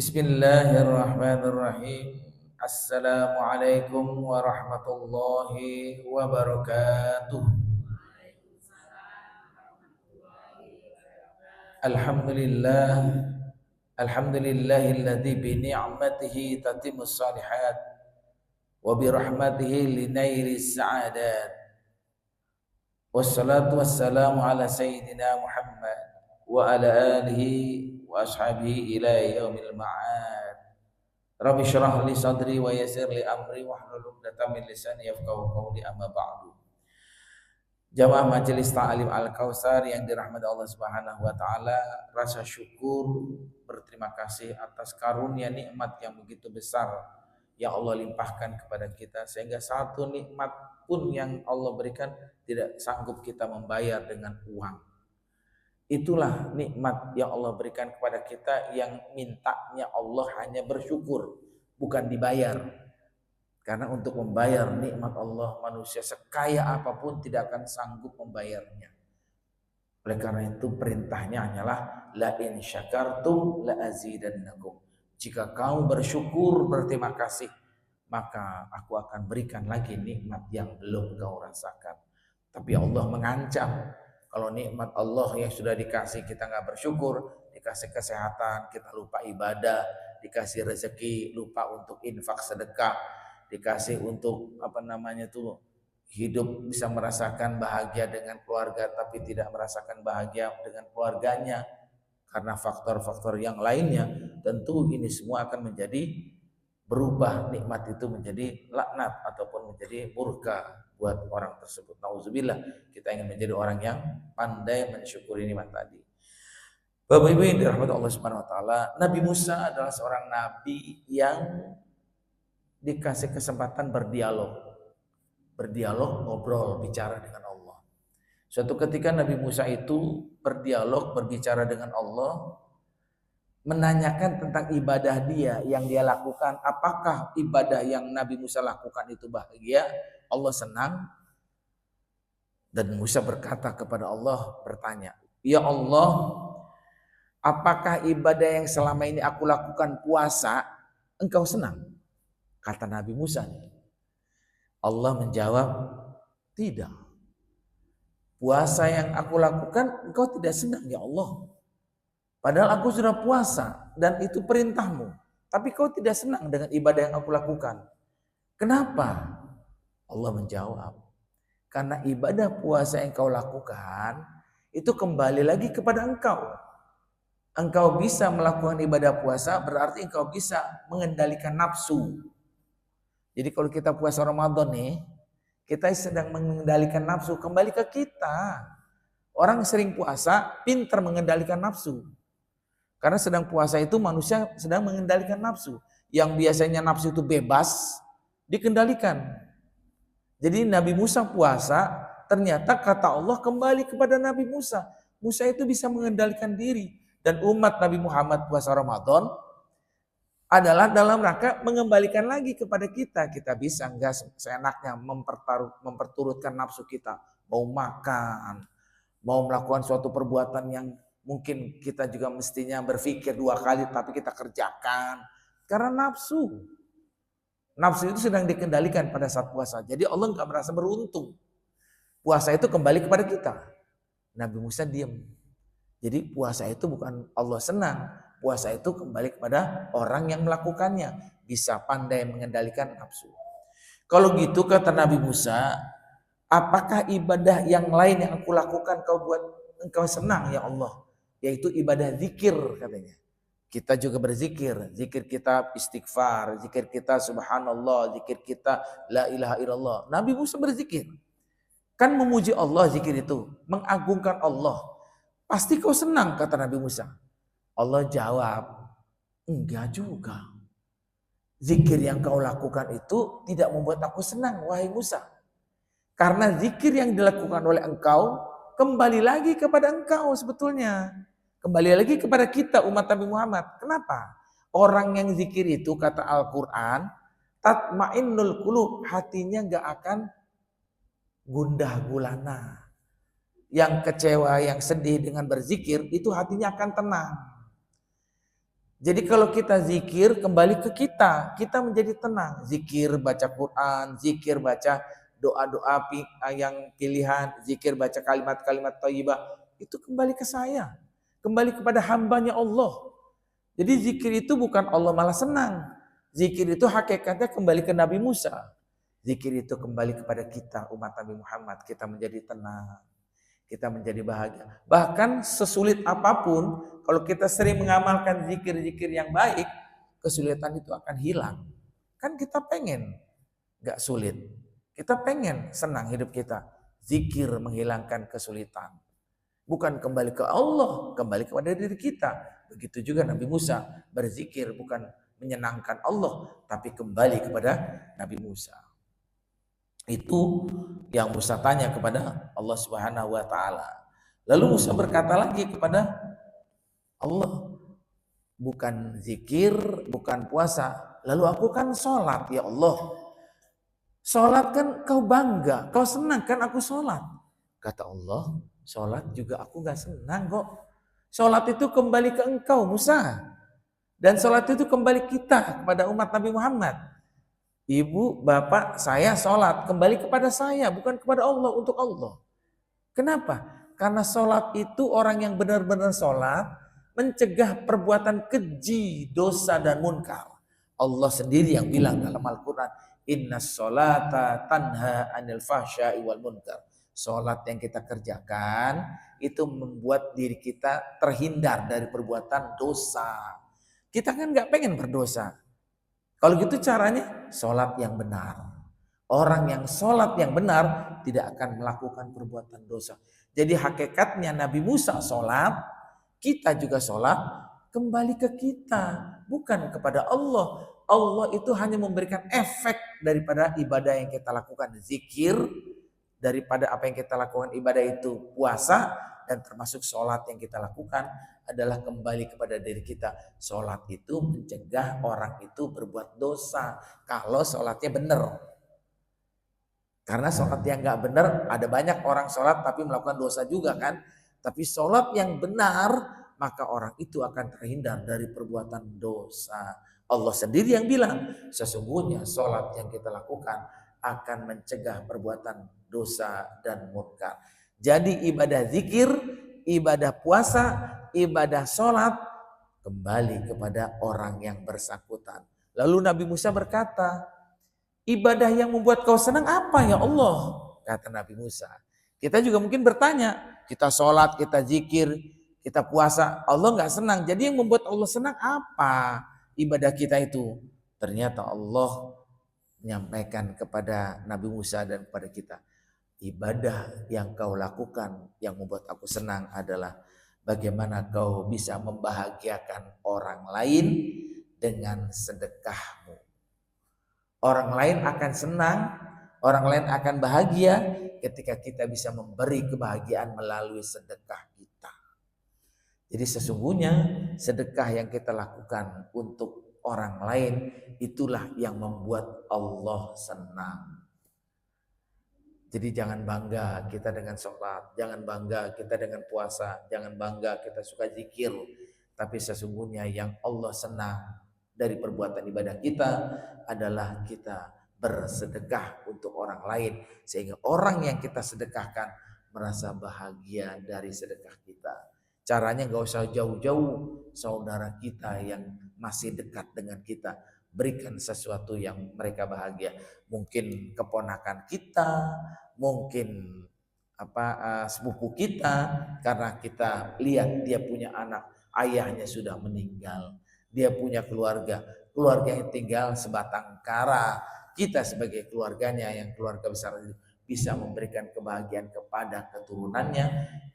Bismillahirrahmanirrahim. Assalamualaikum warahmatullahi wabarakatuh. Alhamdulillah. Alhamdulillahilladzi bi ni'matihi tatimmus shalihat wa bi rahmatihi linairis sa'adat. Wassalatu wassalamu ala sayyidina Muhammad wa ala alihi wa ashabihi ila yaumil ma'ad. Rabbi syrah li sadri wa yassir li amri wahlul 'uqdatam min lisani yafqahu qawli, amma ba'du. Jamaah Majelis Ta'lim Al-Kautsar yang dirahmati Allah Subhanahu wa taala, rasa syukur berterima kasih atas karunia nikmat yang begitu besar yang Allah limpahkan kepada kita, sehingga satu nikmat pun yang Allah berikan tidak sanggup kita membayar dengan uang. Itulah nikmat yang Allah berikan kepada kita, yang mintanya Allah hanya bersyukur, bukan dibayar. Karena untuk membayar nikmat Allah, manusia sekaya apapun tidak akan sanggup membayarnya. Oleh karena itu perintahnya hanyalah la in syakartum la azidannakum. Jika kamu bersyukur, berterima kasih, maka aku akan berikan lagi nikmat yang belum kau rasakan. Tapi Allah mengancam, kalau nikmat Allah yang sudah dikasih kita nggak bersyukur, dikasih kesehatan kita lupa ibadah, dikasih rezeki lupa untuk infak sedekah, dikasih untuk hidup bisa merasakan bahagia dengan keluarga tapi tidak merasakan bahagia dengan keluarganya karena faktor-faktor yang lainnya, tentu ini semua akan menjadi berubah, nikmat itu menjadi laknat ataupun menjadi murka buat orang tersebut. Nauzubillah, kita ingin menjadi orang yang pandai mensyukuri nikmat tadi. Bapak Ibu yang dirahmati Allah Subhanahu wa taala, Nabi Musa adalah seorang nabi yang dikasih kesempatan berdialog, ngobrol, bicara dengan Allah. Suatu ketika Nabi Musa itu berdialog, berbicara dengan Allah, menanyakan tentang ibadah dia yang dia lakukan. Apakah ibadah yang Nabi Musa lakukan itu bahagia? Allah senang. Dan Musa berkata kepada Allah, bertanya, "Ya Allah, apakah ibadah yang selama ini aku lakukan puasa, engkau senang?" Kata Nabi Musa. Allah menjawab, "Tidak. Puasa yang aku lakukan engkau tidak senang ya Allah. Padahal aku sudah puasa dan itu perintahmu. Tapi kau tidak senang dengan ibadah yang aku lakukan. Kenapa?" Allah menjawab, "Karena ibadah puasa yang kau lakukan itu kembali lagi kepada engkau. Engkau bisa melakukan ibadah puasa berarti engkau bisa mengendalikan nafsu. Jadi kalau kita puasa Ramadan nih, kita sedang mengendalikan nafsu, kembali ke kita. Orang sering puasa, pintar mengendalikan nafsu. Karena sedang puasa itu manusia sedang mengendalikan nafsu. Yang biasanya nafsu itu bebas, dikendalikan. Jadi Nabi Musa puasa, ternyata kata Allah kembali kepada Nabi Musa. Musa itu bisa mengendalikan diri. Dan umat Nabi Muhammad puasa Ramadan adalah dalam rangka mengembalikan lagi kepada kita. Kita bisa enggak seenaknya memperturutkan nafsu kita. Mau makan, mau melakukan suatu perbuatan yang mungkin kita juga mestinya berpikir dua kali tapi kita kerjakan. Karena nafsu. Nafsu itu sedang dikendalikan pada saat puasa. Jadi Allah enggak merasa beruntung. Puasa itu kembali kepada kita. Nabi Musa diam. Jadi puasa itu bukan Allah senang. Puasa itu kembali kepada orang yang melakukannya. Bisa pandai mengendalikan nafsu. Kalau gitu kata Nabi Musa, apakah ibadah yang lain yang aku lakukan kau buat engkau senang ya Allah? Yaitu ibadah zikir katanya. Kita juga berzikir. Zikir kita istighfar. Zikir kita subhanallah. Zikir kita la ilaha illallah. Nabi Musa berzikir. Kan memuji Allah zikir itu. Mengagungkan Allah. Pasti kau senang kata Nabi Musa. Allah jawab, enggak juga. Zikir yang kau lakukan itu tidak membuat aku senang, wahai Musa. Karena zikir yang dilakukan oleh engkau, kembali lagi kepada engkau sebetulnya. Kembali lagi kepada kita umat Nabi Muhammad. Kenapa? Orang yang zikir itu kata Al-Quran, tatmainnul qulub, hatinya enggak akan gundah gulana. Yang kecewa, yang sedih dengan berzikir, itu hatinya akan tenang. Jadi kalau kita zikir kembali ke kita menjadi tenang. Zikir baca Quran, zikir baca doa-doa yang pilihan, zikir baca kalimat-kalimat thayyibah, itu kembali ke saya. Kembali kepada hambanya Allah. Jadi zikir itu bukan Allah malah senang. Zikir itu hakikatnya kembali ke Nabi Musa. Zikir itu kembali kepada kita umat Nabi Muhammad. Kita menjadi tenang. Kita menjadi bahagia. Bahkan sesulit apapun, kalau kita sering mengamalkan zikir-zikir yang baik, kesulitan itu akan hilang. Kan kita pengen gak sulit. Kita pengen senang hidup kita. Zikir menghilangkan kesulitan. Bukan kembali ke Allah, kembali kepada diri kita. Begitu juga Nabi Musa berzikir bukan menyenangkan Allah, tapi kembali kepada Nabi Musa. Itu yang Musa tanya kepada Allah Subhanahu wa taala. Lalu Musa berkata lagi kepada Allah, bukan zikir, bukan puasa. Lalu aku kan sholat ya Allah. Sholat kan kau bangga, kau senang kan aku sholat. Kata Allah, sholat juga aku gak senang kok. Sholat itu kembali ke engkau Musa. Dan sholat itu kembali kita kepada umat Nabi Muhammad. Ibu, bapak, saya sholat kembali kepada saya, bukan kepada Allah, untuk Allah. Kenapa? Karena sholat itu orang yang benar-benar sholat mencegah perbuatan keji, dosa dan munkar. Allah sendiri yang bilang dalam Al-Quran, inna sholata tanha anil fahsya'i wal munkar. Sholat yang kita kerjakan itu membuat diri kita terhindar dari perbuatan dosa. Kita kan gak pengen berdosa. Kalau gitu caranya sholat yang benar. Orang yang sholat yang benar tidak akan melakukan perbuatan dosa. Jadi hakikatnya Nabi Musa sholat, kita juga sholat, kembali ke kita. Bukan kepada Allah. Allah itu hanya memberikan efek daripada ibadah yang kita lakukan. Zikir, daripada apa yang kita lakukan ibadah itu puasa, dan termasuk sholat yang kita lakukan adalah kembali kepada diri kita. Sholat itu mencegah orang itu berbuat dosa kalau sholatnya benar. Karena sholat yang gak benar, ada banyak orang sholat tapi melakukan dosa juga kan. Tapi sholat yang benar, maka orang itu akan terhindar dari perbuatan dosa. Allah sendiri yang bilang, sesungguhnya sholat yang kita lakukan akan mencegah perbuatan dosa dan munkar. Jadi ibadah zikir, ibadah puasa, ibadah sholat kembali kepada orang yang bersangkutan. Lalu Nabi Musa berkata, ibadah yang membuat kau senang apa ya Allah? Kata Nabi Musa. Kita juga mungkin bertanya, kita sholat, kita zikir, kita puasa, Allah gak senang. Jadi yang membuat Allah senang apa ibadah kita itu? Ternyata Allah menyampaikan kepada Nabi Musa dan kepada kita, ibadah yang kau lakukan yang membuat aku senang adalah bagaimana kau bisa membahagiakan orang lain dengan sedekahmu. Orang lain akan senang, orang lain akan bahagia ketika kita bisa memberi kebahagiaan melalui sedekah kita. Jadi sesungguhnya sedekah yang kita lakukan untuk orang lain itulah yang membuat Allah senang. Jadi jangan bangga kita dengan sholat, jangan bangga kita dengan puasa, jangan bangga kita suka zikir. Tapi sesungguhnya yang Allah senang dari perbuatan ibadah kita adalah kita bersedekah untuk orang lain. Sehingga orang yang kita sedekahkan merasa bahagia dari sedekah kita. Caranya gak usah jauh-jauh, saudara kita yang masih dekat dengan kita. Berikan sesuatu yang mereka bahagia. Mungkin keponakan kita, mungkin sepupu kita, karena kita lihat dia punya anak, ayahnya sudah meninggal, dia punya keluarga yang tinggal sebatang kara. Kita sebagai keluarganya yang keluarga besar bisa memberikan kebahagiaan kepada keturunannya,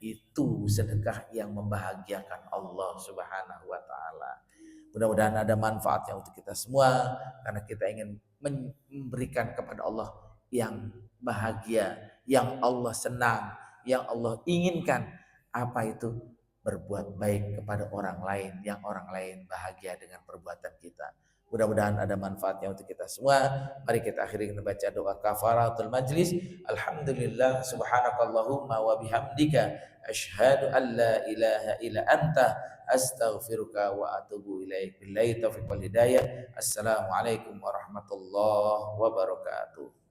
itu sedekah yang membahagiakan Allah Subhanahu wa taala. Mudah-mudahan ada manfaatnya untuk kita semua, karena kita ingin memberikan kepada Allah yang bahagia, yang Allah senang, yang Allah inginkan. Apa itu? Berbuat baik kepada orang lain, yang orang lain bahagia dengan perbuatan kita. Mudah-mudahan ada manfaatnya untuk kita semua. Mari kita akhiri dengan baca doa kafaratul majlis. Alhamdulillah subhanakallahumma wa bihamdika asyhadu an la ilaha illa anta astaghfiruka wa atubu ilaik. Billahi taufiq wal hidayah. Assalamualaikum warahmatullahi wabarakatuh.